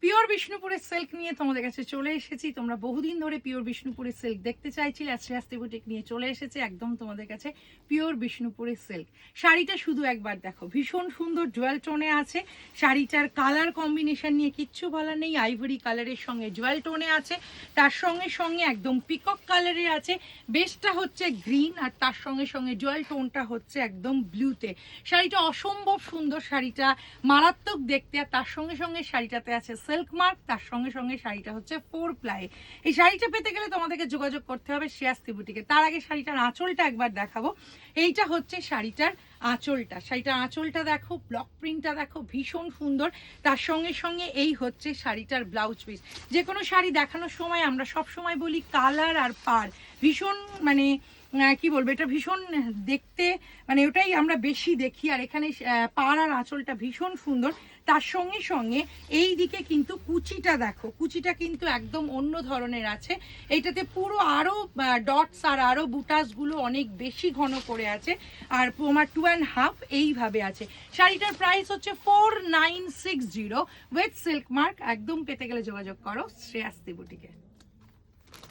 Pure বিষ্ণুপুরের silk নিয়ে তোমাদের কাছে চলে এসেছি। তোমরা বহুদিন ধরে পিওর বিষ্ণুপুরের সিল্ক দেখতে চাইছিলে, শ্রেয়াস্তি বুটিক নিয়ে চলে এসেছে একদম তোমাদের কাছে পিওর বিষ্ণুপুরের সিল্ক। শাড়িটা শুধু একবার দেখো, ভীষণ সুন্দর জুয়েল টোনে আছে। শাড়িটার কালার কম্বিনেশন নিয়ে কিচ্ছু বলার নেই। আইভরি কালারের সঙ্গে জুয়েল টোনে আছে, তার সঙ্গে সঙ্গে একদম পিকক কালারের আছে। বেসটা হচ্ছে গ্রিন আর তার সঙ্গে সঙ্গে জুয়েল টোনটা হচ্ছে একদম ব্লুতে। শাড়িটা অসম্ভব সুন্দর, শাড়িটা মারাত্মক দেখতে। আর তার সঙ্গে সঙ্গে শাড়িটাতে আছে সিল্ক মার্ক, তার সঙ্গে সঙ্গে শাড়িটা হচ্ছে 4 প্লাই। এই শাড়িটা পেতে গেলে তোমাদেরকে যোগাযোগ করতে হবে শ্রেয়াস্তি বুটিকে। তার আগে শাড়িটার আঁচলটা একবার দেখাবো। এইটা হচ্ছে শাড়িটার আঁচলটা। শাড়িটার আঁচলটা দেখো, ব্লক প্রিন্টটা দেখো, ভীষণ সুন্দর। তার সঙ্গে সঙ্গে এই হচ্ছে শাড়িটার ব্লাউজ পিস। যে কোনো শাড়ি দেখানোর সময় আমরা সব সময় বলি কালার আর পার ভীষণ মানে কি বলবো, এটা ভীষণ দেখতে মানে ওটাই আমরা বেশি দেখি। আর এখানে পাড় আর আঁচলটা ভীষণ সুন্দর। তার সঙ্গে সঙ্গে এই দিকে কিন্তু কুচিটা দেখো, কুচিটা কিন্তু একদম অন্য ধরনের আছে। এইটাতে পুরো আরো ডটস আর আরো বুটাসগুলো অনেক বেশি ঘন করে আছে। আর তোমার 2.5 এইভাবে আছে। শাড়িটার প্রাইস হচ্ছে 4960 উইথ সিল্ক মার্ক। একদম পেতে গেলে যোগাযোগ করো শ্রেয়াস্তি বুটিকে।